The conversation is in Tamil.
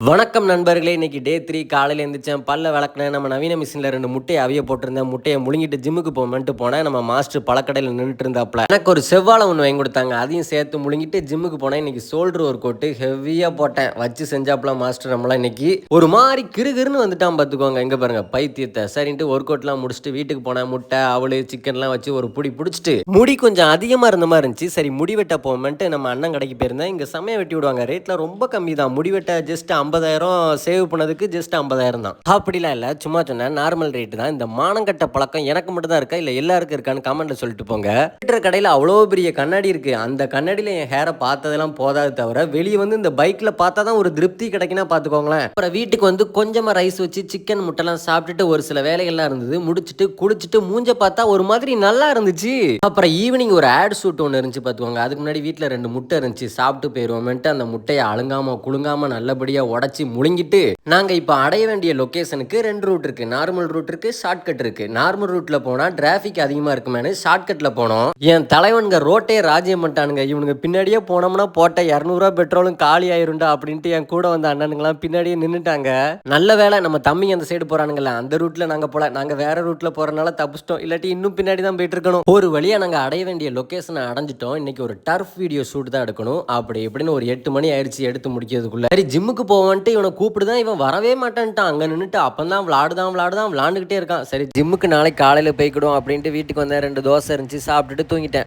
வணக்கம் நண்பர்களே. இன்னைக்கு டே 3 காலையில எந்திரிச்சேன். பல்ல விளக்குனேன். நம்ம நவீன மிஷின்ல 2 முட்டைய அவிய போட்டிருந்தேன். முட்டைய முழுங்கிட்டு ஜிம்முக்கு போமேன்ட்டு போனேன். நம்ம மாஸ்டர் பழக்கடையில நின்னுட்டு இருந்தாப்ல. எனக்கு ஒரு செவ்வாழை ஒண்ணு வாங்கி குடுத்தாங்க. அதையும் சேர்த்து முழுங்கிட்டு ஜிம்முக்கு போனேன். இன்னைக்கு ஷோல்டர் ஒர்க் அவுட் ஹெவியா போட்டேன். வச்சு செஞ்சாப்ல மாஸ்டர் நம்மளாம் இன்னைக்கு. ஒரு மாரி கிறுகிறுன்னு வந்துட்டான் பாத்துக்கோங்க. இங்க பாருங்க பைத்தியத்தை. சரின்ட்டு ஒர்க் அவுட்லாம் முடிச்சுட்டு வீட்டுக்கு போனேன். முட்டை, அவலு, சிக்கன்லாம் வச்சு ஒரு புடி புடிச்சிட்டு முடி கொஞ்சம் அதிகமா இருந்த மாதிரி இருந்துச்சு. சரி முடி வெட்ட போமேன்ட்டு நம்ம அண்ணன் கடைக்கு போயிருந்தேன். இங்க செமையா வெட்டி விடுவாங்க. ரேட்ல ரொம்ப கம்மி தான். முடி வெட்ட ஜஸ்ட் 50,000 சேவ் பண்ணதுக்கு ஜஸ்ட் 50,000 தான். அப்படிலாம் இல்லை, சும்மா சொன்னேன். நார்மல் ரேட்டு தான். இந்த மானங்கட்ட பழக்கம் எனக்கு மட்டும் தான் இருக்கா இல்லை எல்லாருக்கும் இருக்கான்னு கமெண்ட்ல சொல்லிட்டு போங்க. கடையில் அவ்வளோ பெரிய கண்ணாடி இருக்கு. அந்த கண்ணாடியில் என் ஹேரை பார்த்ததெல்லாம் போதாது தவிர வெளியே வந்து இந்த பைக்கில் பார்த்தா தான் ஒரு திருப்தி கிடைக்குன்னா பார்த்துக்கோங்களேன். அப்புறம் வீட்டுக்கு வந்து கொஞ்சமாக ரைஸ் வச்சு சிக்கன் முட்டைலாம் சாப்பிட்டுட்டு ஒரு சில வேலைகள்லாம் இருந்தது. முடிச்சுட்டு குளிச்சுட்டு மூஞ்ச பார்த்தா ஒரு மாதிரி நல்லா இருந்துச்சு. அப்புறம் ஈவினிங் ஒரு ஆட் ஷூட் ஒன்று இருந்துச்சு பார்த்துக்கோங்க. அதுக்கு முன்னாடி வீட்டில் 2 முட்டை இருந்துச்சு. சாப்பிட்டு போயிடுவோம்ட்டு அந்த முட்டையை அழுங்காம குழுங்காம நல்லபடியாக உடச்சி முழுங்கிட்டு நாங்க இப்ப அடைய வேண்டிய லொகேஷனுக்கு 2 ரூட் இருக்கு. நார்மல் ரூட் இருக்கு, ஷார்ட்கட் இருக்கு. நார்மல் ரூட்ல போனா டிராபிக் அதிகமா இருக்குமேனு ஷார்ட்கட்ல போனோம். என் தலைவனுங்க ரோட்டே ராஜ்யம் பண்ணிட்டானுங்க. இவனுங்க பின்னாடியே போனோம்னா போட்ட 200 பெட்ரோலும் காலி ஆயிருண்டா அப்படின்ட்டு என் கூட வந்த அண்ணனுங்களாம் பின்னாடியே நின்னுட்டாங்க. நல்ல வேலை நம்ம தம்பி அந்த சைடு போறானுங்கல்ல, அந்த ரூட்ல நாங்க போல. நாங்க வேற ரூட்ல போறனால தப்பிச்சிட்டோம். இல்லாட்டி இன்னும் பின்னாடி தான் போயிட்டு இருக்கணும். ஒரு வழியா நாங்க அடைய வேண்டிய லொகேஷனை அடைஞ்சிட்டோம். இன்னைக்கு ஒரு டர்ஃப் வீடியோ ஷூட் தான் எடுக்கணும். அப்படி இப்படின்னு ஒரு 8 மணி ஆயிடுச்சு எடுத்து முடிக்கிறதுக்குள்ள. சரி ஜிம்முக்கு போவான்ட்டு இவனை கூப்பிடுதான் இவன் வரவே மாட்டான்ட்டான். அங்க நின்னுட்டு அப்பந்தான் விளாண்டுகிட்டே இருக்கான். சரி ஜிம்முக்கு நாளைக்கு காலையில போய்க்கிடும் அப்படின்ட்டு வீட்டுக்கு வந்தேன். 2 தோசை இருந்துச்சு, சாப்பிட்டுட்டு தூங்கிட்டேன்.